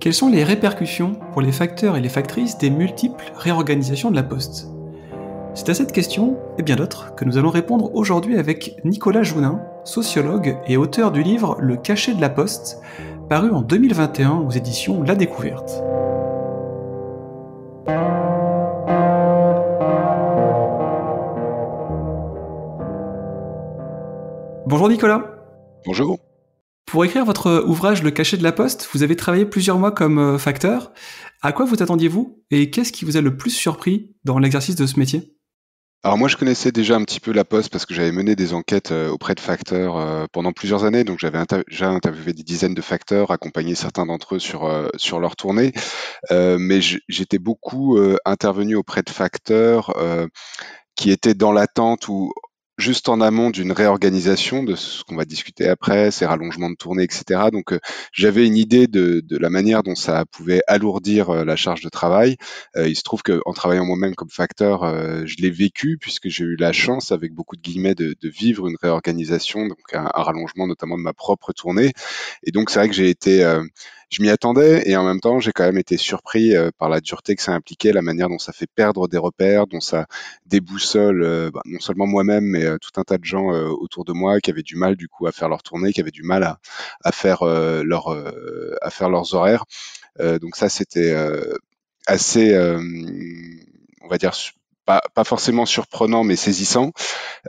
Quelles sont les répercussions pour les facteurs et les factrices des multiples réorganisations de la Poste? C'est à cette question, et bien d'autres, que nous allons répondre aujourd'hui avec Nicolas Jounin, sociologue et auteur du livre Le cachet de la Poste, paru en 2021 aux éditions La Découverte. Bonjour Nicolas. Bonjour. Pour écrire votre ouvrage Le cachet de la Poste, vous avez travaillé plusieurs mois comme facteur. À quoi vous attendiez-vous et qu'est-ce qui vous a le plus surpris dans l'exercice de ce métier? Alors moi, je connaissais déjà un petit peu la Poste parce que j'avais mené des enquêtes auprès de facteurs pendant plusieurs années. Donc j'avais déjà interviewé des dizaines de facteurs, accompagné certains d'entre eux sur leur tournée. Mais j'étais beaucoup intervenu auprès de facteurs qui étaient dans l'attente ou juste en amont d'une réorganisation de ce qu'on va discuter après, ces rallongements de tournée, etc. Donc j'avais une idée de la manière dont ça pouvait alourdir la charge de travail. Il se trouve qu'en travaillant moi-même comme facteur, je l'ai vécu puisque j'ai eu la chance, avec beaucoup de guillemets, de vivre une réorganisation, donc un rallongement notamment de ma propre tournée. Et donc c'est vrai que je m'y attendais et en même temps j'ai quand même été surpris par la dureté que ça impliquait, la manière dont ça fait perdre des repères, dont ça déboussole non seulement moi-même mais tout un tas de gens autour de moi qui avaient du mal du coup à faire leur tournée, qui avaient du mal à faire à faire leurs horaires. Donc ça c'était assez on va dire pas forcément surprenant mais saisissant.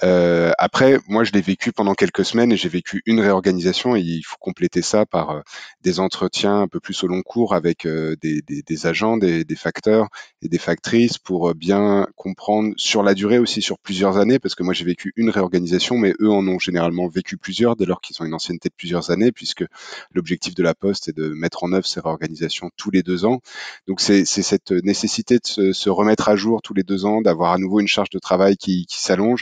Après, moi, je l'ai vécu pendant quelques semaines et j'ai vécu une réorganisation et il faut compléter ça par des entretiens un peu plus au long cours avec des agents, des facteurs et des factrices pour bien comprendre sur la durée aussi, sur plusieurs années, parce que moi, j'ai vécu une réorganisation, mais eux en ont généralement vécu plusieurs dès lors qu'ils ont une ancienneté de plusieurs années, puisque l'objectif de la Poste est de mettre en œuvre ces réorganisations tous les 2 ans. Donc, c'est cette nécessité de se remettre à jour tous les 2 ans, d'avoir à nouveau une charge de travail qui s'allonge,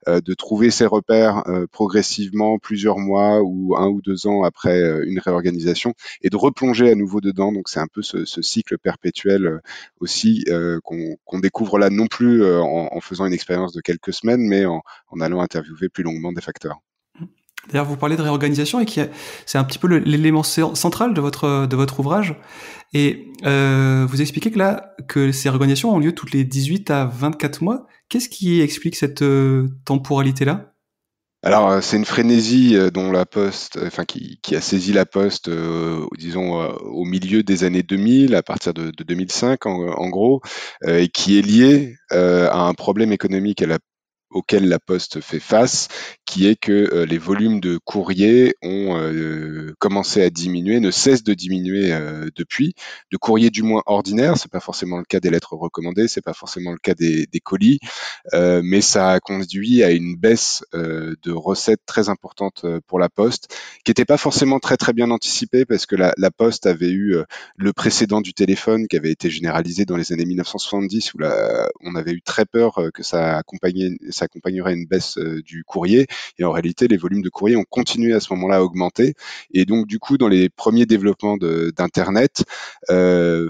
de trouver ses repères progressivement plusieurs mois ou 1 ou 2 ans après une réorganisation et de replonger à nouveau dedans. Donc c'est un peu ce cycle perpétuel aussi qu'on découvre là, non plus en faisant une expérience de quelques semaines, mais en allant interviewer plus longuement des facteurs. D'ailleurs, vous parlez de réorganisation et c'est un petit peu l'élément central de votre ouvrage. Et vous expliquez que ces réorganisations ont lieu toutes les 18 à 24 mois. Qu'est-ce qui explique cette temporalité-là? Alors, c'est une frénésie dont la Poste, enfin qui a saisi la Poste, disons, au milieu des années 2000, à partir de 2005 en gros, et qui est liée à un problème économique auquel la Poste fait face, qui est que les volumes de courrier ont commencé à diminuer, ne cessent de diminuer depuis. De courrier du moins ordinaire, c'est pas forcément le cas des lettres recommandées, c'est pas forcément le cas des colis, mais ça a conduit à une baisse de recettes très importante pour la Poste, qui n'était pas forcément très très bien anticipée parce que la Poste avait eu le précédent du téléphone qui avait été généralisé dans les années 1970 où on avait eu très peur que ça accompagnerait une baisse du courrier et en réalité les volumes de courrier ont continué à ce moment-là à augmenter et donc du coup dans les premiers développements d'internet,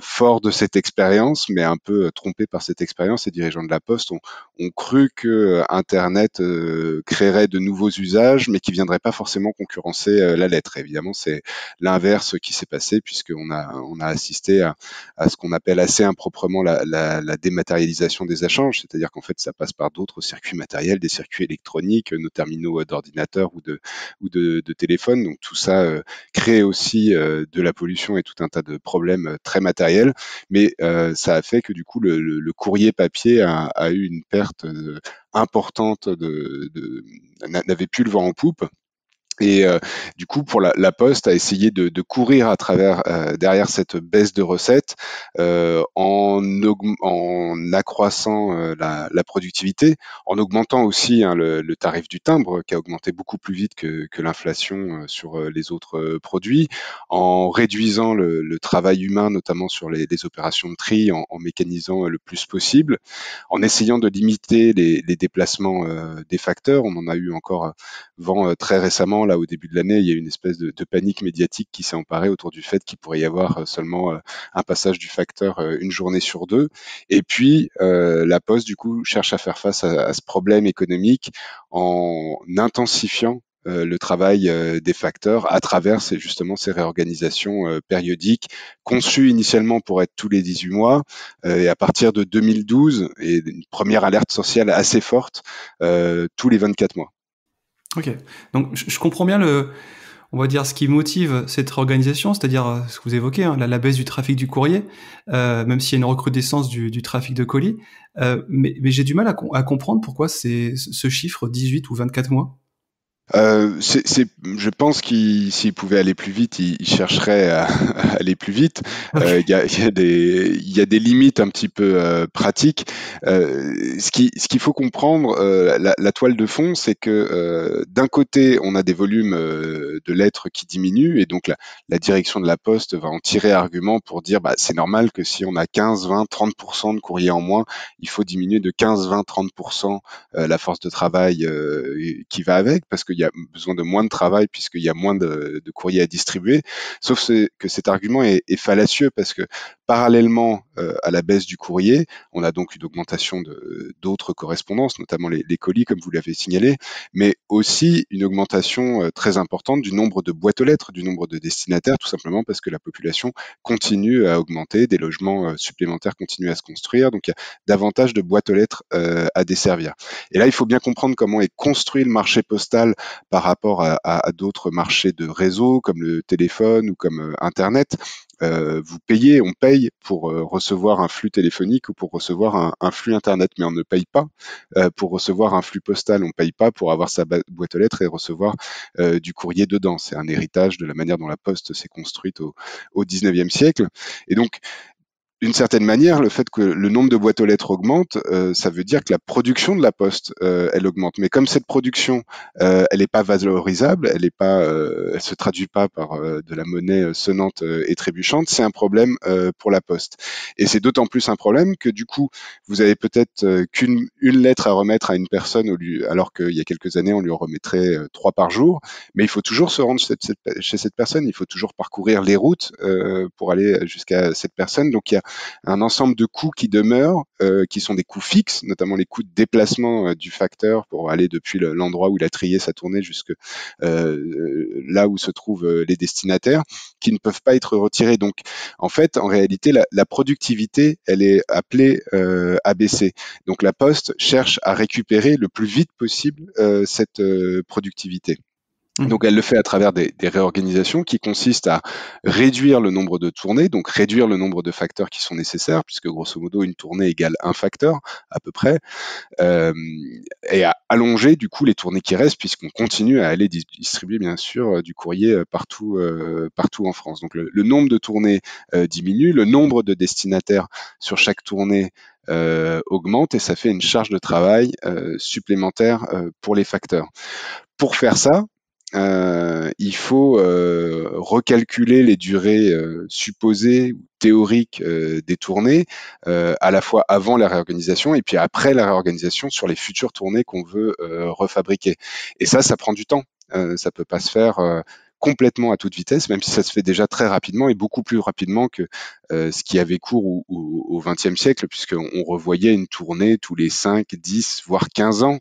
fort de cette expérience mais un peu trompé par cette expérience, les dirigeants de la Poste ont cru que Internet créerait de nouveaux usages, mais qui ne viendraient pas forcément concurrencer la lettre. Évidemment, c'est l'inverse qui s'est passé, puisqu'on a assisté à ce qu'on appelle assez improprement la dématérialisation des échanges, c'est-à-dire qu'en fait, ça passe par d'autres circuits matériels, des circuits électroniques, nos terminaux d'ordinateur ou de téléphone. Donc tout ça crée aussi de la pollution et tout un tas de problèmes très matériels, mais ça a fait que du coup, le courrier papier a eu une perte importante n'avait plus le vent en poupe. Et du coup, pour la Poste a essayé de courir à travers derrière cette baisse de recettes en accroissant la productivité, en augmentant aussi le tarif du timbre qui a augmenté beaucoup plus vite que l'inflation sur les autres produits, en réduisant le travail humain, notamment sur les opérations de tri, en mécanisant le plus possible, en essayant de limiter les déplacements des facteurs. On en a eu encore vent très récemment, là au début de l'année, il y a eu une espèce de panique médiatique qui s'est emparée autour du fait qu'il pourrait y avoir seulement un passage du facteur une journée sur deux. Et puis la Poste du coup cherche à faire face à ce problème économique en intensifiant le travail des facteurs à travers justement ces réorganisations périodiques, conçues initialement pour être tous les 18 mois, et à partir de 2012, et une première alerte sociale assez forte, tous les 24 mois. Ok. Donc je comprends bien on va dire ce qui motive cette réorganisation, c'est-à-dire ce que vous évoquez, hein, la baisse du trafic du courrier, même s'il y a une recrudescence du trafic de colis. Mais j'ai du mal à comprendre pourquoi c'est ce chiffre 18 ou 24 mois. Je pense s'il pouvait aller plus vite, il chercherait à, à aller plus vite. Ok. Il y a des limites un petit peu pratiques. Ce qu'il faut comprendre, la toile de fond, c'est que d'un côté, on a des volumes de lettres qui diminuent, et donc la direction de la Poste va en tirer argument pour dire, bah, c'est normal que si on a 15, 20, 30% de courrier en moins, il faut diminuer de 15, 20, 30% la force de travail qui va avec, parce qu'il y a besoin de moins de travail puisqu'il y a moins de courrier à distribuer. Sauf que cet argument est fallacieux, parce que parallèlement à la baisse du courrier, on a donc une augmentation d'autres correspondances, notamment les colis, comme vous l'avez signalé, mais aussi une augmentation très importante du nombre de boîtes aux lettres, du nombre de destinataires, tout simplement parce que la population continue à augmenter, des logements supplémentaires continuent à se construire, donc il y a davantage de boîtes aux lettres à desservir. Et là, il faut bien comprendre comment est construit le marché postal par rapport à d'autres marchés de réseau, comme le téléphone ou comme Internet. On paye pour recevoir un flux téléphonique ou pour recevoir un flux Internet, mais on ne paye pas pour recevoir un flux postal. On ne paye pas pour avoir sa boîte aux lettres et recevoir du courrier dedans. C'est un héritage de la manière dont la Poste s'est construite au 19e siècle. Et donc, d'une certaine manière, le fait que le nombre de boîtes aux lettres augmente, ça veut dire que la production de la Poste, elle augmente. Mais comme cette production, elle n'est pas valorisable, elle se traduit pas par de la monnaie sonnante et trébuchante, c'est un problème pour la Poste. Et c'est d'autant plus un problème que du coup, vous avez peut-être une lettre à remettre à une personne alors qu'il y a quelques années, on lui en remettrait 3 par jour. Mais il faut toujours se rendre chez cette personne, il faut toujours parcourir les routes pour aller jusqu'à cette personne. Donc il y a un ensemble de coûts qui demeurent, qui sont des coûts fixes, notamment les coûts de déplacement du facteur pour aller depuis l'endroit où il a trié sa tournée jusque là où se trouvent les destinataires, qui ne peuvent pas être retirés. Donc, en fait, en réalité, la productivité, elle est appelée à baisser. Donc, la Poste cherche à récupérer le plus vite possible cette productivité. Donc elle le fait à travers des réorganisations qui consistent à réduire le nombre de tournées, donc réduire le nombre de facteurs qui sont nécessaires, puisque grosso modo une tournée égale un facteur à peu près, euh, et à allonger du coup les tournées qui restent, puisqu'on continue à aller distribuer bien sûr du courrier partout en France. Donc le nombre de tournées diminue, le nombre de destinataires sur chaque tournée augmente, et ça fait une charge de travail supplémentaire pour les facteurs. Pour faire ça, il faut recalculer les durées supposées ou théoriques des tournées, à la fois avant la réorganisation et puis après la réorganisation sur les futures tournées qu'on veut refabriquer. Et ça prend du temps. Ça peut pas se faire complètement à toute vitesse, même si ça se fait déjà très rapidement et beaucoup plus rapidement que ce qui avait cours au XXe siècle, puisqu'on revoyait une tournée tous les 5, 10, voire 15 ans,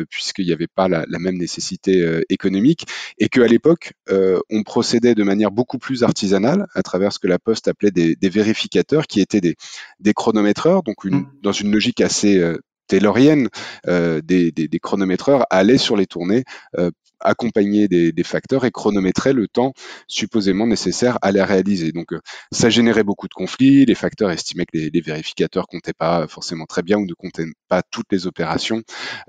puisqu'il n'y avait pas la même nécessité économique, et qu'à l'époque, on procédait de manière beaucoup plus artisanale à travers ce que la Poste appelait des vérificateurs, qui étaient des chronométreurs, donc dans une logique assez taylorienne, des chronométreurs allaient sur les tournées, accompagner des facteurs et chronométrer le temps supposément nécessaire à les réaliser. Donc ça générait beaucoup de conflits, les facteurs estimaient que les vérificateurs comptaient pas forcément très bien ou ne comptaient pas toutes les opérations,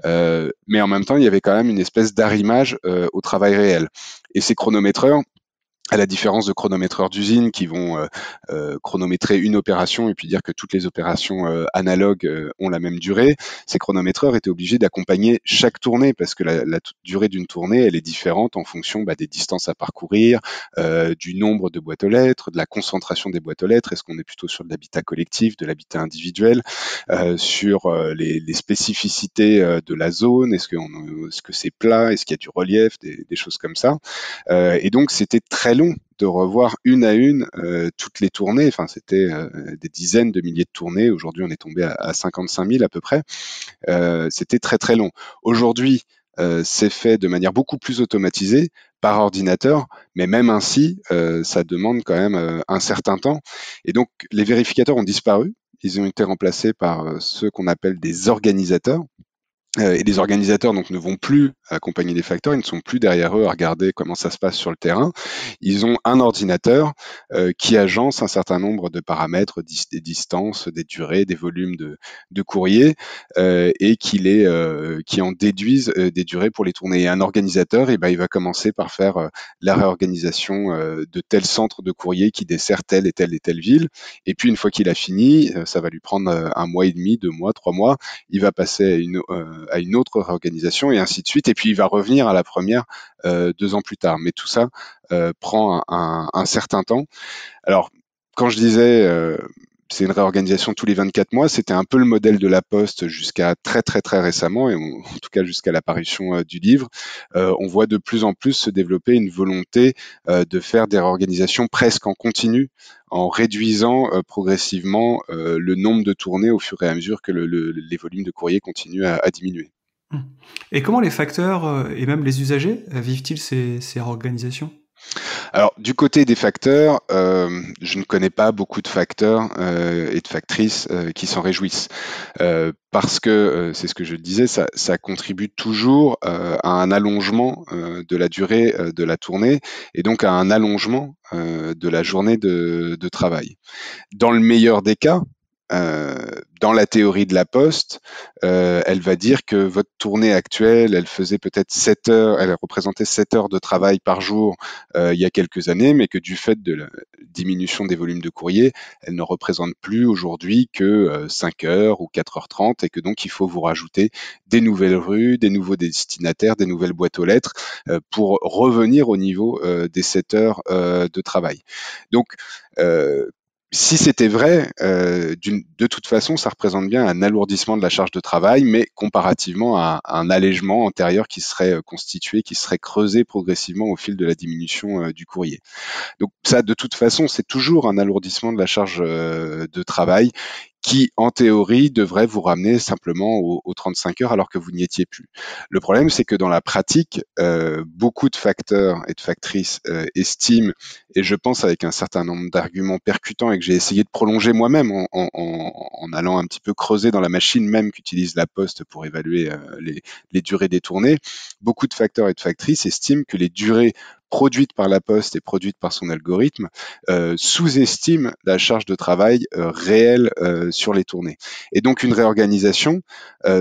mais en même temps il y avait quand même une espèce d'arrimage au travail réel. Et ces chronométreurs, à la différence de chronométreurs d'usine qui vont chronométrer une opération et puis dire que toutes les opérations analogues ont la même durée, ces chronométreurs étaient obligés d'accompagner chaque tournée, parce que la durée d'une tournée, elle est différente en fonction des distances à parcourir, du nombre de boîtes aux lettres, de la concentration des boîtes aux lettres. Est-ce qu'on est plutôt sur de l'habitat collectif, de l'habitat individuel, sur les spécificités de la zone, est-ce que c'est plat, est-ce qu'il y a du relief, des choses comme ça. Et donc c'était très long de revoir une à une toutes les tournées. Enfin, c'était des dizaines de milliers de tournées. Aujourd'hui, on est tombé à 55 000 à peu près. C'était très très long. Aujourd'hui, c'est fait de manière beaucoup plus automatisée par ordinateur, mais même ainsi, ça demande quand même un certain temps. Et donc, les vérificateurs ont disparu. Ils ont été remplacés par ceux qu'on appelle des organisateurs. Et les organisateurs donc ne vont plus accompagner les facteurs, ils ne sont plus derrière eux à regarder comment ça se passe sur le terrain. Ils ont un ordinateur qui agence un certain nombre de paramètres, des distances, des durées, des volumes de courrier, et qui en déduisent des durées pour les tourner. Et un organisateur, eh ben, il va commencer par faire la réorganisation de tel centre de courrier qui dessert telle et telle ville. Et puis une fois qu'il a fini, ça va lui prendre un mois et demi, 2 mois, 3 mois. Il va passer à une autre réorganisation et ainsi de suite. Et puis il va revenir à la première 2 ans plus tard. Mais tout ça prend un certain temps. Alors, quand je disais c'est une réorganisation tous les 24 mois, c'était un peu le modèle de la Poste jusqu'à très très très récemment, et en tout cas jusqu'à l'apparition du livre. On voit de plus en plus se développer une volonté de faire des réorganisations presque en continu, en réduisant progressivement le nombre de tournées au fur et à mesure que les volumes de courrier continuent à diminuer. Et comment les facteurs et même les usagers vivent-ils ces réorganisations? Alors, du côté des facteurs, je ne connais pas beaucoup de facteurs et de factrices qui s'en réjouissent. Parce que, c'est ce que je disais, ça contribue toujours à un allongement de la durée de la tournée et donc à un allongement de la journée de travail. Dans le meilleur des cas, euh, dans la théorie de la Poste, elle va dire que votre tournée actuelle, elle faisait peut-être 7 heures, elle représentait 7 heures de travail par jour il y a quelques années, mais que du fait de la diminution des volumes de courrier, elle ne représente plus aujourd'hui que 5 heures ou 4h30 et que donc il faut vous rajouter des nouvelles rues, des nouveaux destinataires, des nouvelles boîtes aux lettres pour revenir au niveau des 7 heures de travail. Donc, si c'était vrai, de toute façon, ça représente bien un alourdissement de la charge de travail, mais comparativement à un allègement antérieur qui serait constitué, qui serait creusé progressivement au fil de la diminution du courrier. Donc ça, de toute façon, c'est toujours un alourdissement de la charge de travail qui, en théorie, devrait vous ramener simplement aux 35 heures alors que vous n'y étiez plus. Le problème, c'est que dans la pratique, beaucoup de facteurs et de factrices estiment, et je pense avec un certain nombre d'arguments percutants et que j'ai essayé de prolonger moi-même en allant un petit peu creuser dans la machine même qu'utilise la Poste pour évaluer les durées des tournées, beaucoup de facteurs et de factrices estiment que les durées produites par la Poste et produites par son algorithme sous-estiment la charge de travail réelle sur les tournées. Et donc une réorganisation,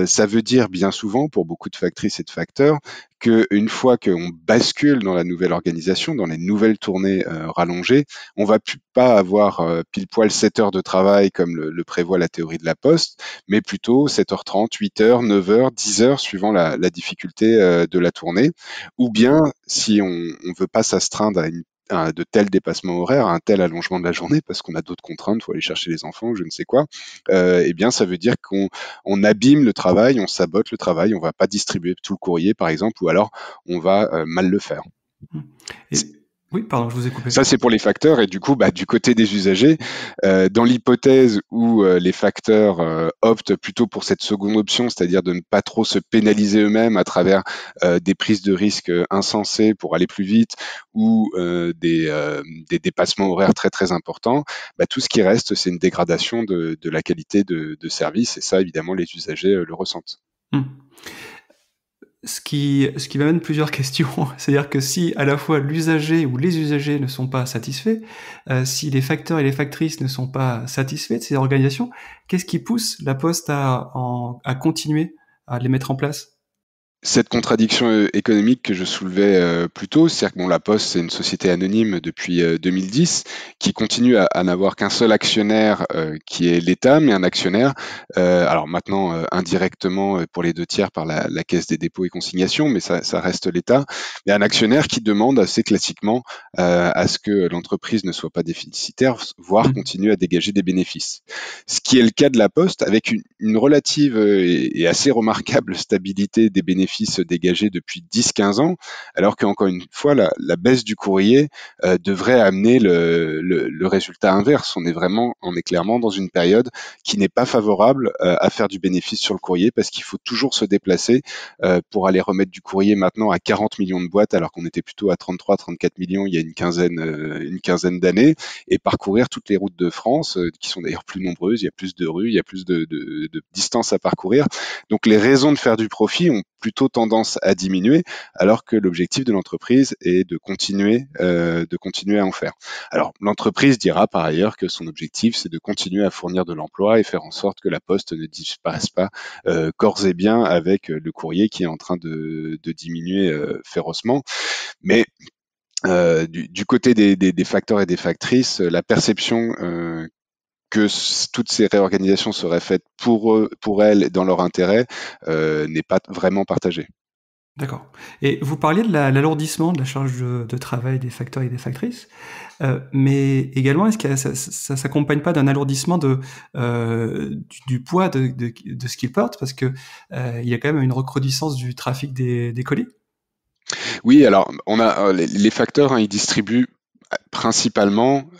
ça veut dire bien souvent pour beaucoup de factrices et de facteurs qu'une fois qu'on bascule dans la nouvelle organisation, dans les nouvelles tournées rallongées, on va plus pas avoir pile poil 7 heures de travail comme le prévoit la théorie de la Poste, mais plutôt 7h30, 8h, 9h, 10h suivant la difficulté de la tournée. Ou bien, si on ne veut pas s'astreindre à de tels dépassements horaires, à un tel allongement de la journée, parce qu'on a d'autres contraintes, il faut aller chercher les enfants ou je ne sais quoi, eh bien ça veut dire qu'on abîme le travail, on sabote le travail, on va pas distribuer tout le courrier par exemple, ou alors on va mal le faire. Et... Oui, pardon, je vous ai coupé. Ça, c'est pour les facteurs. Et du coup, du côté des usagers, dans l'hypothèse où les facteurs optent plutôt pour cette seconde option, c'est-à-dire de ne pas trop se pénaliser eux-mêmes à travers des prises de risques insensées pour aller plus vite ou des dépassements horaires très très importants, tout ce qui reste, c'est une dégradation de la qualité de service. Et ça, évidemment, les usagers le ressentent. Ce qui m'amène plusieurs questions. C'est-à-dire que si à la fois l'usager ou les usagers ne sont pas satisfaits, si les facteurs et les factrices ne sont pas satisfaits de ces organisations, qu'est-ce qui pousse la Poste à continuer à les mettre en place ? Cette contradiction économique que je soulevais plus tôt, c'est-à-dire que la Poste, c'est une société anonyme depuis 2010, qui continue à n'avoir qu'un seul actionnaire qui est l'État, mais un actionnaire, alors maintenant indirectement pour les 2 tiers par la Caisse des dépôts et consignations, mais ça reste l'État, mais un actionnaire qui demande assez classiquement à ce que l'entreprise ne soit pas déficitaire, voire continue à dégager des bénéfices. Ce qui est le cas de la Poste, avec une relative et assez remarquable stabilité des bénéfices bénéfices dégagés depuis 10-15 ans, alors qu'encore une fois, la baisse du courrier devrait amener le résultat inverse. On est clairement dans une période qui n'est pas favorable à faire du bénéfice sur le courrier parce qu'il faut toujours se déplacer pour aller remettre du courrier maintenant à 40 millions de boîtes alors qu'on était plutôt à 33-34 millions il y a une quinzaine d'années et parcourir toutes les routes de France qui sont d'ailleurs plus nombreuses, il y a plus de rues, il y a plus de distance à parcourir. Donc les raisons de faire du profit ont plutôt tendance à diminuer alors que l'objectif de l'entreprise est de continuer à en faire. Alors l'entreprise dira par ailleurs que son objectif c'est de continuer à fournir de l'emploi et faire en sorte que la poste ne disparaisse pas corps et biens avec le courrier qui est en train de diminuer férocement. Mais du côté des facteurs et des factrices, la perception que toutes ces réorganisations seraient faites pour eux, pour elles, dans leur intérêt, n'est pas vraiment partagée. D'accord. Et vous parliez de l'alourdissement de la charge de travail des facteurs et des factrices, mais également, est-ce que ça s'accompagne pas d'un alourdissement du poids de ce qu'ils portent? Parce que il y a quand même une recrudescence du trafic des colis. Oui, alors on a les facteurs, hein, ils distribuent principalement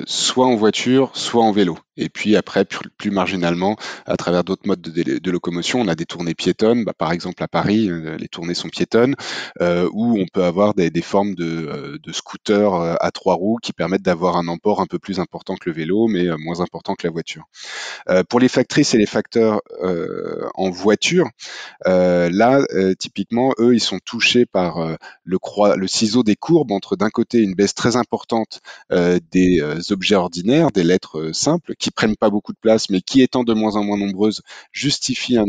soit en voiture, soit en vélo. Et puis après, plus marginalement, à travers d'autres modes de locomotion, on a des tournées piétonnes. Bah, par exemple, à Paris, les tournées sont piétonnes, où on peut avoir des formes de scooters à 3 roues qui permettent d'avoir un emport un peu plus important que le vélo, mais moins important que la voiture. Pour les factrices et les facteurs en voiture, là, typiquement, eux, ils sont touchés par le ciseau des courbes entre d'un côté une baisse très importante des objets ordinaires, des lettres simples, qui prennent pas beaucoup de place, mais qui étant de moins en moins nombreuses, justifient un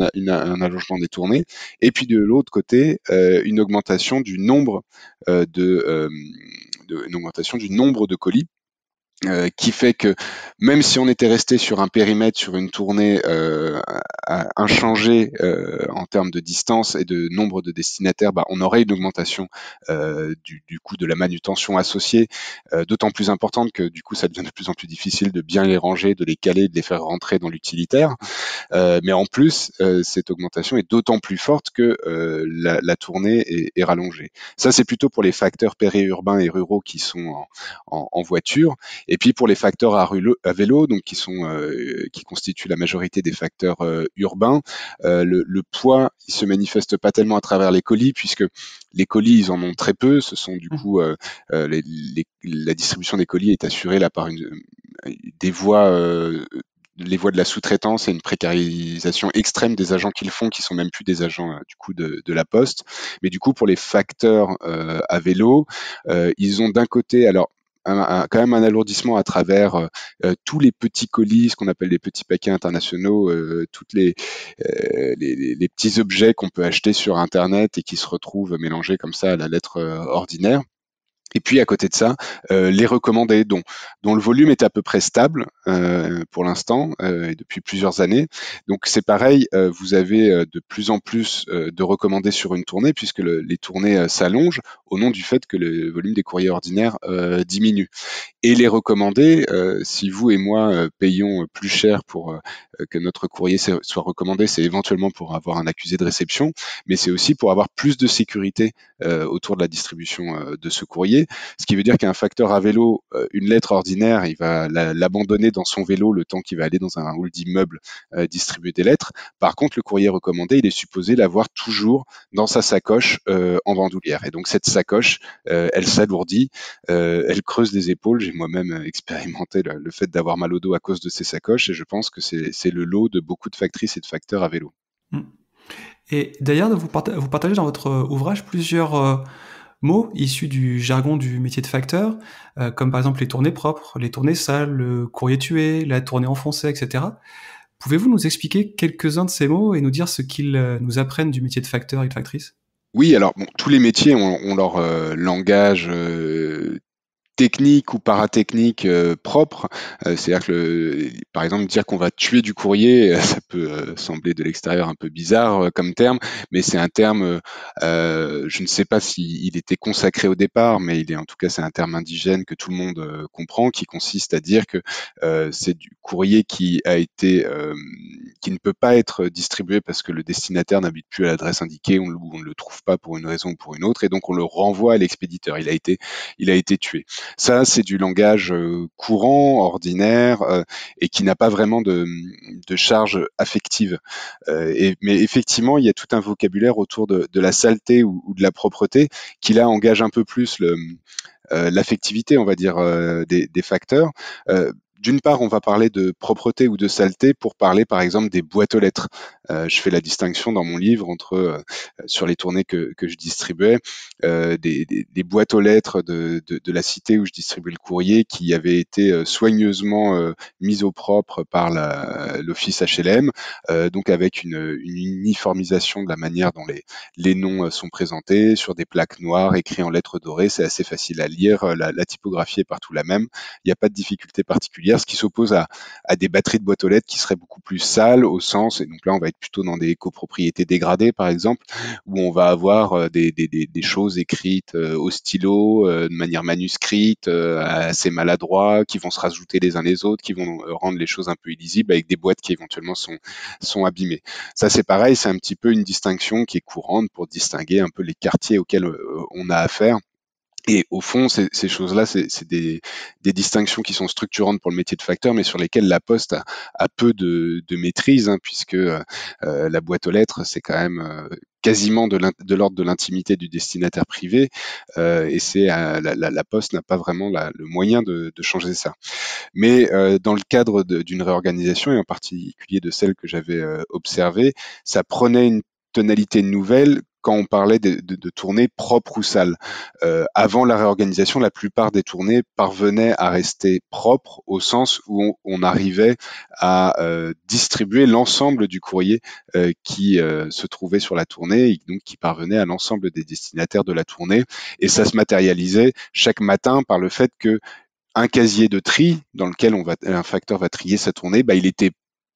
allongement des tournées. Et puis de l'autre côté, une augmentation du nombre du nombre de colis qui fait que même si on était resté sur un périmètre, sur une tournée inchangée en termes de distance et de nombre de destinataires, bah, on aurait une augmentation du coût de la manutention associée, d'autant plus importante que du coup ça devient de plus en plus difficile de bien les ranger, de les caler, de les faire rentrer dans l'utilitaire. Mais en plus, cette augmentation est d'autant plus forte que la tournée est rallongée. Ça, c'est plutôt pour les facteurs périurbains et ruraux qui sont en voiture. Et puis pour les facteurs à vélo, donc qui constituent la majorité des facteurs urbains, le poids, il se manifeste pas tellement à travers les colis, puisque les colis, ils en ont très peu. Ce sont du coup la distribution des colis est assurée là par des voies les voies de la sous-traitance et une précarisation extrême des agents qui le font, qui sont même plus des agents du coup de la Poste. Mais du coup, pour les facteurs à vélo, ils ont d'un côté, alors quand même un alourdissement à travers tous les petits colis, ce qu'on appelle les petits paquets internationaux, toutes les petits objets qu'on peut acheter sur Internet et qui se retrouvent mélangés comme ça à la lettre ordinaire. Et puis à côté de ça, les recommandés dont le volume est à peu près stable pour l'instant et depuis plusieurs années. Donc c'est pareil, vous avez de plus en plus de recommandés sur une tournée puisque les tournées s'allongent au nom du fait que le volume des courriers ordinaires diminue. Et les recommandés, si vous et moi payons plus cher pour que notre courrier soit recommandé, c'est éventuellement pour avoir un accusé de réception, mais c'est aussi pour avoir plus de sécurité autour de la distribution de ce courrier. Ce qui veut dire qu'un facteur à vélo, une lettre ordinaire, il va l'abandonner dans son vélo le temps qu'il va aller dans un hall d'immeuble distribuer des lettres. Par contre, le courrier recommandé, il est supposé l'avoir toujours dans sa sacoche en bandoulière. Et donc cette sacoche, elle s'alourdit, elle creuse des épaules. J'ai moi-même expérimenté le fait d'avoir mal au dos à cause de ces sacoches et je pense que c'est le lot de beaucoup de factrices et de facteurs à vélo. Et d'ailleurs, vous partagez dans votre ouvrage plusieurs mots issus du jargon du métier de facteur, comme par exemple les tournées propres, les tournées sales, le courrier tué, la tournée enfoncée, etc. Pouvez-vous nous expliquer quelques-uns de ces mots et nous dire ce qu'ils nous apprennent du métier de facteur et de factrice ? Oui, alors bon, tous les métiers ont leur langage technique ou paratechnique propre. C'est-à-dire que, par exemple, dire qu'on va tuer du courrier, ça peut sembler de l'extérieur un peu bizarre comme terme, mais c'est un terme, je ne sais pas s'il était consacré au départ, mais en tout cas, c'est un terme indigène que tout le monde comprend, qui consiste à dire que c'est du courrier qui ne peut pas être distribué parce que le destinataire n'habite plus à l'adresse indiquée ou on ne le trouve pas pour une raison ou pour une autre, et donc on le renvoie à l'expéditeur. Il a été tué. Ça, c'est du langage courant, ordinaire, et qui n'a pas vraiment de charge affective. Mais effectivement, il y a tout un vocabulaire autour de la saleté ou de la propreté qui là engage un peu plus l'affectivité, on va dire, des facteurs. D'une part, on va parler de propreté ou de saleté pour parler, par exemple, des boîtes aux lettres. Je fais la distinction dans mon livre entre, sur les tournées que je distribuais, des boîtes aux lettres de la cité où je distribuais le courrier qui avaient été soigneusement mises au propre par l'office HLM, donc avec une uniformisation de la manière dont les noms sont présentés sur des plaques noires écrits en lettres dorées. C'est assez facile à lire, la typographie est partout la même, il n'y a pas de difficulté particulière, ce qui s'oppose à des batteries de boîtes aux lettres qui seraient beaucoup plus sales au sens, et donc là on va être plutôt dans des copropriétés dégradées par exemple, où on va avoir des choses écrites au stylo, de manière manuscrite, assez maladroit, qui vont se rajouter les uns les autres, qui vont rendre les choses un peu illisibles avec des boîtes qui éventuellement sont abîmées. Ça c'est pareil, c'est un petit peu une distinction qui est courante pour distinguer un peu les quartiers auxquels on a affaire. Et au fond, ces choses-là, c'est des distinctions qui sont structurantes pour le métier de facteur, mais sur lesquelles la Poste a peu de maîtrise, hein, puisque la boîte aux lettres, c'est quand même quasiment de l'ordre de l'intimité du destinataire privé, et la Poste n'a pas vraiment le moyen de changer ça. Mais dans le cadre d'une réorganisation, et en particulier de celle que j'avais observée, ça prenait une tonalité nouvelle quand on parlait de tournées propres ou sales. Avant la réorganisation, la plupart des tournées parvenaient à rester propres au sens où on arrivait à distribuer l'ensemble du courrier qui se trouvait sur la tournée et donc qui parvenait à l'ensemble des destinataires de la tournée. Et ça se matérialisait chaque matin par le fait que un casier de tri dans lequel un facteur va trier sa tournée,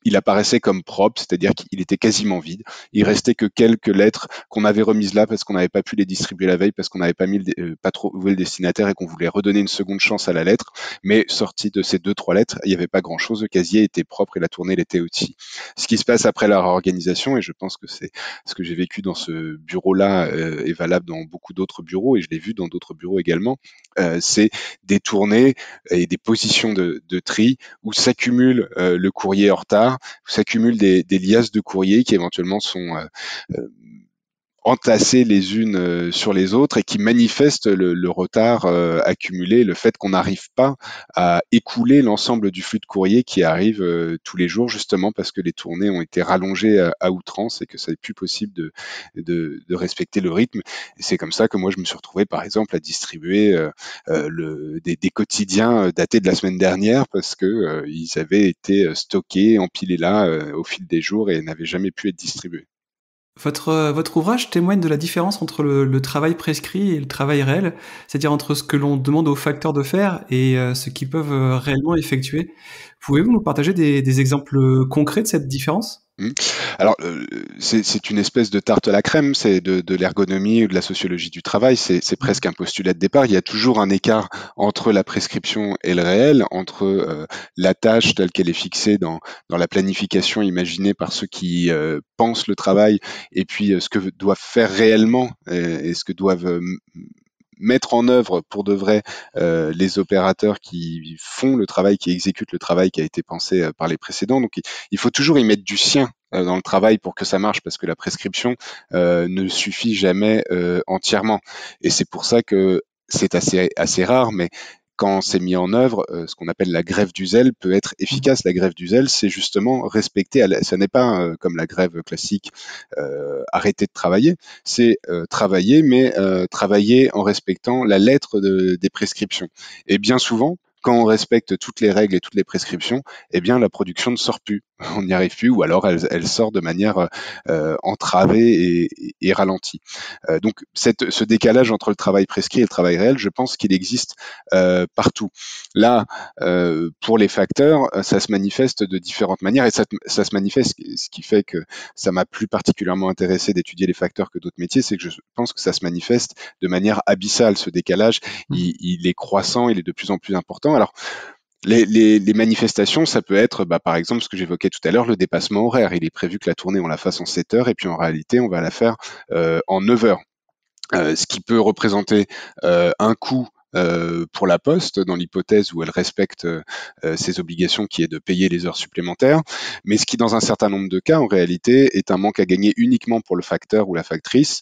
il apparaissait comme propre, c'est-à-dire qu'il était quasiment vide. Il restait que quelques lettres qu'on avait remises là parce qu'on n'avait pas pu les distribuer la veille, parce qu'on n'avait pas trouvé le destinataire et qu'on voulait redonner une seconde chance à la lettre. Mais sorti de ces 2-3 lettres, il n'y avait pas grand-chose. Le casier était propre et la tournée l'était aussi. Ce qui se passe après la réorganisation, et je pense que c'est ce que j'ai vécu dans ce bureau-là est valable dans beaucoup d'autres bureaux, et je l'ai vu dans d'autres bureaux également, c'est des tournées et des positions de tri où s'accumule le courrier en retard, où s'accumulent des liasses de courrier qui éventuellement sont entassées les unes sur les autres et qui manifestent le retard accumulé, le fait qu'on n'arrive pas à écouler l'ensemble du flux de courrier qui arrive tous les jours, justement parce que les tournées ont été rallongées à outrance et que ça n'est plus possible de respecter le rythme. Et c'est comme ça que moi je me suis retrouvé par exemple à distribuer des quotidiens datés de la semaine dernière parce que ils avaient été stockés, empilés là au fil des jours et n'avaient jamais pu être distribués. Votre ouvrage témoigne de la différence entre le travail prescrit et le travail réel, c'est-à-dire entre ce que l'on demande aux facteurs de faire et ce qu'ils peuvent réellement effectuer. Pouvez-vous nous partager des exemples concrets de cette différence? Mmh. Alors, c'est une espèce de tarte à la crème, c'est de l'ergonomie ou de la sociologie du travail, c'est presque un postulat de départ. Il y a toujours un écart entre la prescription et le réel, entre la tâche telle qu'elle est fixée dans la planification imaginée par ceux qui pensent le travail, et puis ce que doivent faire réellement et ce que doivent mettre en œuvre pour de vrai les opérateurs qui font le travail, qui exécutent le travail qui a été pensé par les précédents. Donc il faut toujours y mettre du sien dans le travail pour que ça marche, parce que la prescription ne suffit jamais entièrement. Et c'est pour ça que c'est assez rare, mais quand c'est mis en œuvre, ce qu'on appelle la grève du zèle peut être efficace. La grève du zèle, c'est justement respecter, ça n'est pas comme la grève classique, arrêter de travailler, c'est travailler, mais travailler en respectant la lettre des prescriptions. Et bien souvent, quand on respecte toutes les règles et toutes les prescriptions, eh bien la production ne sort plus. on n'y arrive plus, ou alors elle sort de manière entravée et ralentie. Donc ce décalage entre le travail prescrit et le travail réel, je pense qu'il existe partout. Là, pour les facteurs, ça se manifeste de différentes manières, et ça se manifeste, ce qui fait que ça m'a plus particulièrement intéressé d'étudier les facteurs que d'autres métiers, c'est que je pense que ça se manifeste de manière abyssale, ce décalage. Il est croissant, il est de plus en plus important. Alors, les manifestations, ça peut être, par exemple, ce que j'évoquais tout à l'heure, le dépassement horaire. Il est prévu que la tournée, on la fasse en 7 heures, et puis en réalité, on va la faire en 9 heures. Ce qui peut représenter un coût pour la Poste, dans l'hypothèse où elle respecte ses obligations, qui est de payer les heures supplémentaires, mais ce qui, dans un certain nombre de cas, en réalité, est un manque à gagner uniquement pour le facteur ou la factrice,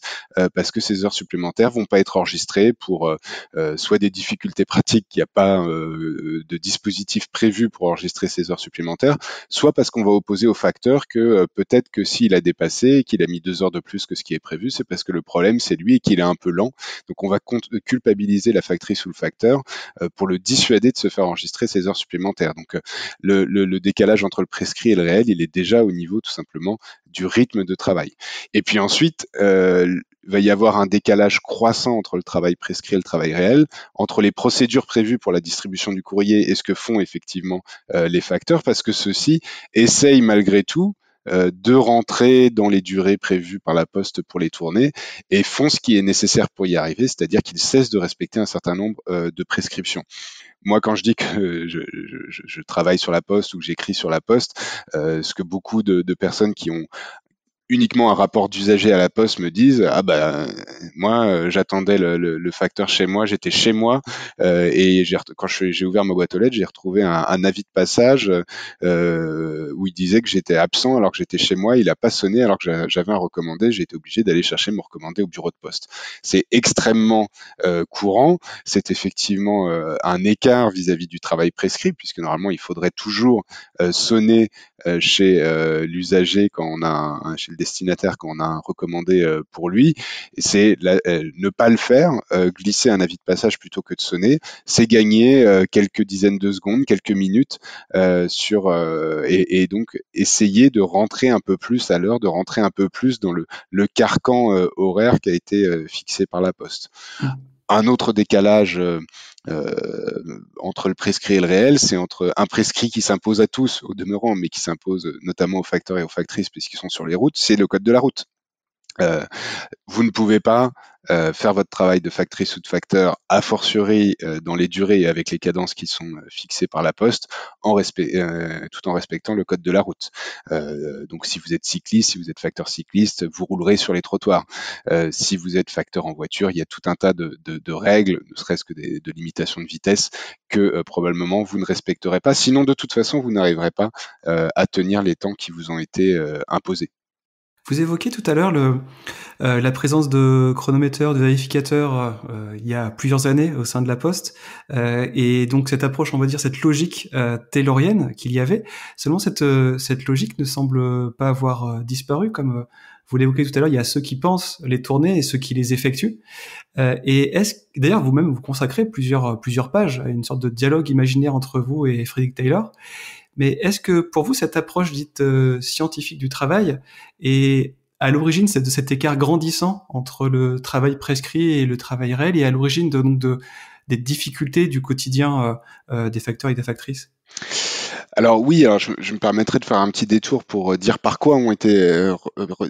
parce que ces heures supplémentaires vont pas être enregistrées pour soit des difficultés pratiques, qu'il n'y a pas de dispositif prévu pour enregistrer ces heures supplémentaires, soit parce qu'on va opposer au facteur que peut-être que s'il a dépassé, qu'il a mis 2 heures de plus que ce qui est prévu, c'est parce que le problème, c'est lui et qu'il est un peu lent. Donc on va culpabiliser la factrice ou le facteur pour le dissuader de se faire enregistrer ses heures supplémentaires. Donc le décalage entre le prescrit et le réel, il est déjà au niveau tout simplement du rythme de travail. Et puis ensuite, il va y avoir un décalage croissant entre le travail prescrit et le travail réel, entre les procédures prévues pour la distribution du courrier et ce que font effectivement les facteurs, parce que ceux-ci essayent malgré tout de rentrer dans les durées prévues par la Poste pour les tournées et font ce qui est nécessaire pour y arriver, c'est-à-dire qu'ils cessent de respecter un certain nombre de prescriptions. Moi, quand je dis que je travaille sur la Poste ou que j'écris sur la Poste, ce que beaucoup de personnes qui ont uniquement un rapport d'usager à la Poste me disent moi j'attendais le facteur chez moi, j'étais chez moi et quand j'ai ouvert ma boîte aux lettres, j'ai retrouvé un avis de passage où il disait que j'étais absent alors que j'étais chez moi, il a pas sonné alors que j'avais un recommandé, j'ai été obligé d'aller chercher mon recommandé au bureau de poste. C'est extrêmement courant, c'est effectivement un écart vis-à-vis du travail prescrit, puisque normalement il faudrait toujours sonner chez l'usager quand on a chez le destinataire quand on a un recommandé pour lui. C'est ne pas le faire, glisser un avis de passage plutôt que de sonner, c'est gagner quelques dizaines de secondes, quelques minutes et donc essayer de rentrer un peu plus à l'heure, de rentrer un peu plus dans le carcan horaire qui a été fixé par la Poste. Un autre décalage entre le prescrit et le réel, c'est entre un prescrit qui s'impose à tous, au demeurant, mais qui s'impose notamment aux facteurs et aux factrices puisqu'ils sont sur les routes, c'est le code de la route. Vous ne pouvez pas faire votre travail de factrice ou de facteur a fortiori dans les durées et avec les cadences qui sont fixées par la Poste, tout en respectant le code de la route. Donc si vous êtes cycliste, si vous êtes facteur cycliste, vous roulerez sur les trottoirs. Si vous êtes facteur en voiture, il y a tout un tas de règles, ne serait-ce que de limitations de vitesse, que probablement vous ne respecterez pas. Sinon, de toute façon, vous n'arriverez pas à tenir les temps qui vous ont été imposés. Vous évoquiez tout à l'heure la présence de chronométeurs, de vérificateurs il y a plusieurs années au sein de la Poste, et donc cette approche, on va dire cette logique taylorienne qu'il y avait. Seulement cette logique ne semble pas avoir disparu, comme vous l'évoquez tout à l'heure. Il y a ceux qui pensent les tournées et ceux qui les effectuent. Et d'ailleurs vous-même vous consacrez plusieurs pages à une sorte de dialogue imaginaire entre vous et Frederick Taylor. Mais est-ce que pour vous, cette approche dite scientifique du travail est à l'origine de cet écart grandissant entre le travail prescrit et le travail réel, et à l'origine des difficultés du quotidien des facteurs et des factrices? Alors oui, je me permettrai de faire un petit détour pour dire par quoi ont été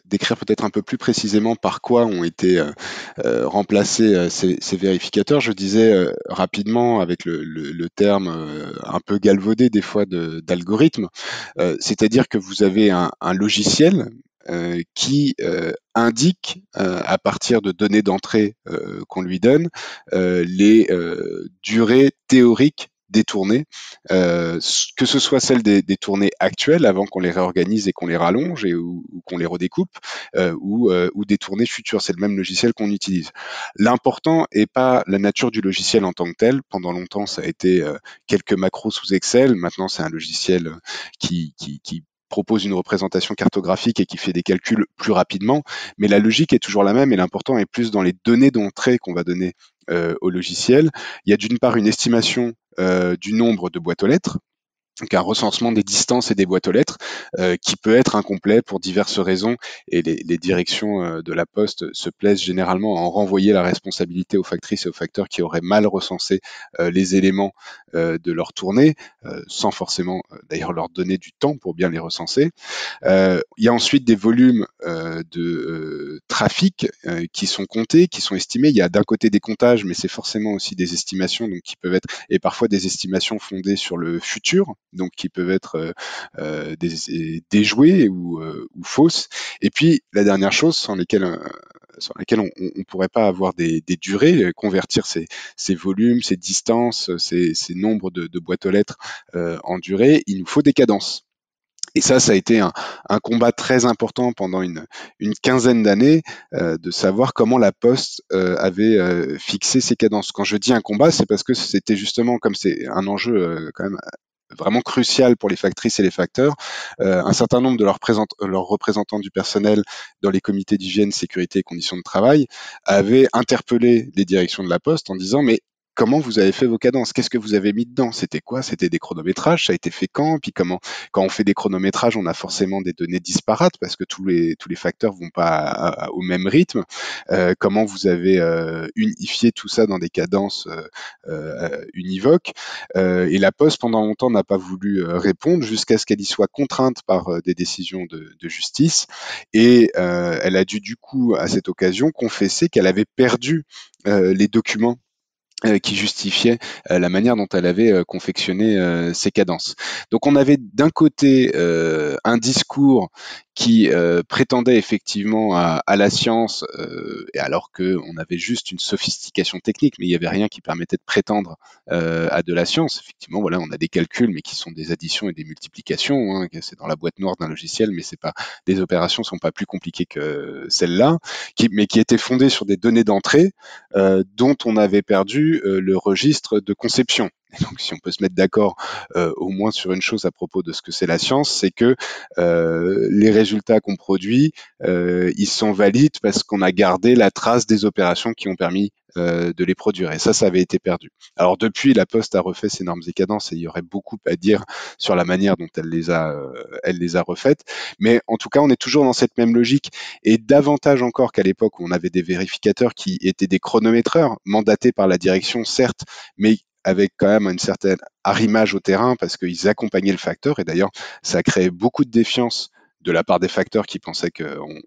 décrire peut-être un peu plus précisément par quoi ont été remplacés ces vérificateurs. Je disais rapidement avec le terme un peu galvaudé des fois d'algorithme, c'est-à-dire que vous avez un logiciel qui indique à partir de données d'entrée qu'on lui donne les durées théoriques des tournées, que ce soit celles des tournées actuelles avant qu'on les réorganise et qu'on les rallonge ou qu'on les redécoupe, ou des tournées futures. C'est le même logiciel qu'on utilise. L'important n'est pas la nature du logiciel en tant que tel. Pendant longtemps, ça a été quelques macros sous Excel. Maintenant, c'est un logiciel qui propose une représentation cartographique et qui fait des calculs plus rapidement, mais la logique est toujours la même et l'important est plus dans les données d'entrée qu'on va donner au logiciel. Il y a d'une part une estimation du nombre de boîtes aux lettres, donc un recensement des distances et des boîtes aux lettres qui peut être incomplet pour diverses raisons et les directions de la Poste se plaisent généralement à en renvoyer la responsabilité aux factrices et aux facteurs qui auraient mal recensé les éléments de leur tournée sans forcément d'ailleurs leur donner du temps pour bien les recenser. Il y a ensuite des volumes de trafic qui sont comptés, qui sont estimés. Il y a d'un côté des comptages, mais c'est forcément aussi des estimations, donc qui peuvent être et parfois des estimations fondées sur le futur, donc qui peuvent être déjouées ou fausses. Et puis la dernière chose sur laquelle on ne pourrait pas avoir des durées, convertir ces volumes, ces distances, ces nombres de boîtes aux lettres en durée, il nous faut des cadences. Et ça a été un combat très important pendant une quinzaine d'années de savoir comment la Poste avait fixé ses cadences. Quand je dis un combat, c'est parce que c'était justement, comme c'est un enjeu quand même vraiment crucial pour les factrices et les facteurs, un certain nombre de leurs représentants du personnel dans les comités d'hygiène, sécurité et conditions de travail avaient interpellé les directions de la Poste en disant mais comment vous avez fait vos cadences? Qu'est-ce que vous avez mis dedans? C'était quoi? C'était des chronométrages? Ça a été fait quand? Puis comment, quand on fait des chronométrages, on a forcément des données disparates parce que tous les facteurs vont pas au même rythme. Comment vous avez unifié tout ça dans des cadences univoques? Et la Poste, pendant longtemps, n'a pas voulu répondre jusqu'à ce qu'elle y soit contrainte par des décisions de justice. Et elle a dû, du coup, à cette occasion, confesser qu'elle avait perdu les documents qui justifiait la manière dont elle avait confectionné ses cadences. Donc on avait d'un côté un discours qui prétendait effectivement à la science, et alors qu'on avait juste une sophistication technique, mais il n'y avait rien qui permettait de prétendre à de la science. Effectivement, voilà, on a des calculs, mais qui sont des additions et des multiplications. Hein, c'est dans la boîte noire d'un logiciel, mais c'est pas, les opérations sont pas plus compliquées que celles-là, mais qui étaient fondées sur des données d'entrée dont on avait perdu le registre de conception. Et donc, si on peut se mettre d'accord au moins sur une chose à propos de ce que c'est la science, c'est que les résultats qu'on produit, ils sont valides parce qu'on a gardé la trace des opérations qui ont permis de les produire. Et ça avait été perdu. Alors depuis, la Poste a refait ses normes et cadences et il y aurait beaucoup à dire sur la manière dont elle les a refaites. Mais en tout cas, on est toujours dans cette même logique et davantage encore qu'à l'époque où on avait des vérificateurs qui étaient des chronométreurs mandatés par la direction, certes, mais avec quand même une certaine arrimage au terrain parce qu'ils accompagnaient le facteur. Et d'ailleurs, ça a créé beaucoup de défiance de la part des facteurs qui pensaient qu'on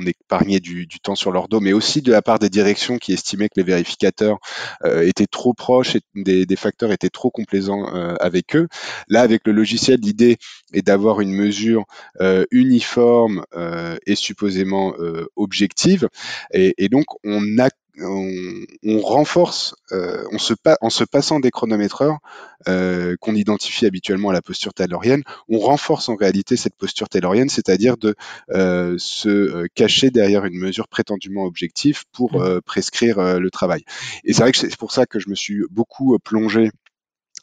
épargnait du temps sur leur dos, mais aussi de la part des directions qui estimaient que les vérificateurs étaient trop proches et des facteurs étaient trop complaisants avec eux. Là, avec le logiciel, l'idée est d'avoir une mesure uniforme et supposément objective. Et donc, on renforce, en se passant des chronométreurs qu'on identifie habituellement à la posture taylorienne, on renforce en réalité cette posture taylorienne, c'est-à-dire de se cacher derrière une mesure prétendument objective pour prescrire le travail. Et c'est vrai que c'est pour ça que je me suis beaucoup plongé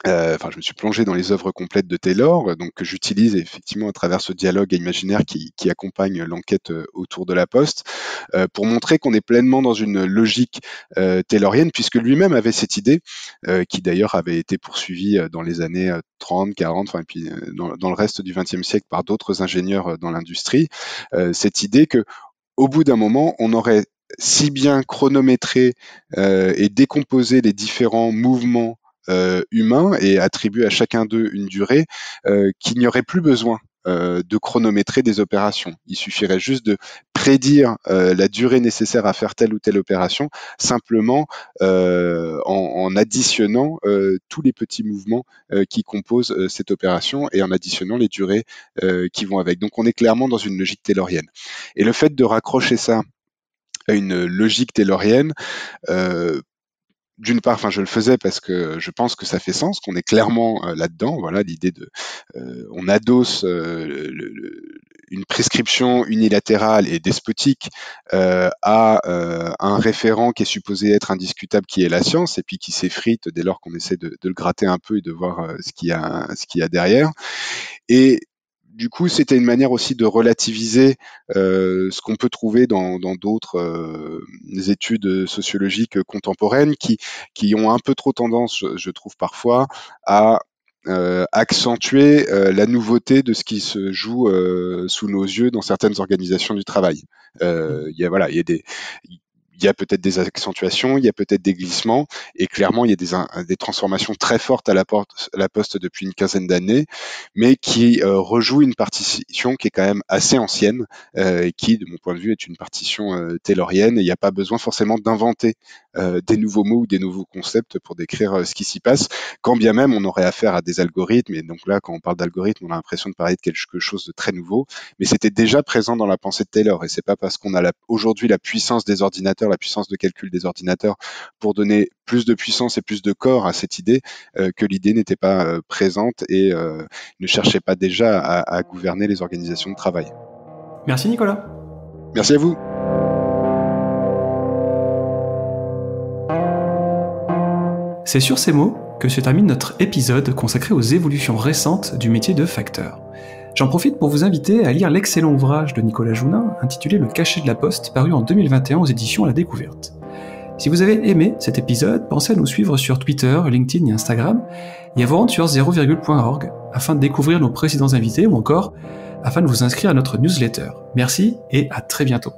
je me suis plongé dans les œuvres complètes de Taylor, donc que j'utilise effectivement à travers ce dialogue imaginaire qui accompagne l'enquête autour de la Poste, pour montrer qu'on est pleinement dans une logique taylorienne, puisque lui-même avait cette idée, qui d'ailleurs avait été poursuivie dans les années 30, 40, et puis dans le reste du XXe siècle par d'autres ingénieurs dans l'industrie, cette idée que au bout d'un moment, on aurait si bien chronométré et décomposé les différents mouvements humains et attribué à chacun d'eux une durée qu'il n'y aurait plus besoin de chronométrer des opérations. Il suffirait juste de prédire la durée nécessaire à faire telle ou telle opération, simplement en additionnant tous les petits mouvements qui composent cette opération et en additionnant les durées qui vont avec. Donc on est clairement dans une logique taylorienne. Et le fait de raccrocher ça à une logique taylorienne, d'une part, je le faisais parce que je pense que ça fait sens, qu'on est clairement là-dedans. Voilà, l'idée de, on adosse une prescription unilatérale et despotique à un référent qui est supposé être indiscutable, qui est la science, et puis qui s'effrite dès lors qu'on essaie de le gratter un peu et de voir ce qu'il y a derrière. Et du coup, c'était une manière aussi de relativiser ce qu'on peut trouver dans d'autres études sociologiques contemporaines qui ont un peu trop tendance, je trouve parfois, à accentuer la nouveauté de ce qui se joue sous nos yeux dans certaines organisations du travail. Il y a peut-être des accentuations, il y a peut-être des glissements, et clairement, il y a des transformations très fortes à la Poste depuis une quinzaine d'années, mais qui rejoue une partition qui est quand même assez ancienne, et qui, de mon point de vue, est une partition taylorienne, et il n'y a pas besoin forcément d'inventer des nouveaux mots ou des nouveaux concepts pour décrire ce qui s'y passe, quand bien même on aurait affaire à des algorithmes, et donc là, quand on parle d'algorithmes, on a l'impression de parler de quelque chose de très nouveau, mais c'était déjà présent dans la pensée de Taylor, et c'est pas parce qu'on a aujourd'hui la puissance des ordinateurs, la puissance de calcul des ordinateurs pour donner plus de puissance et plus de corps à cette idée que l'idée n'était pas présente et ne cherchait pas déjà à gouverner les organisations de travail. Merci Nicolas. Merci à vous. C'est sur ces mots que se termine notre épisode consacré aux évolutions récentes du métier de facteur. J'en profite pour vous inviter à lire l'excellent ouvrage de Nicolas Jounin intitulé Le cachet de la Poste, paru en 2021 aux éditions La Découverte. Si vous avez aimé cet épisode, pensez à nous suivre sur Twitter, LinkedIn et Instagram, et à vous rendre sur 0,org afin de découvrir nos précédents invités ou encore afin de vous inscrire à notre newsletter. Merci et à très bientôt.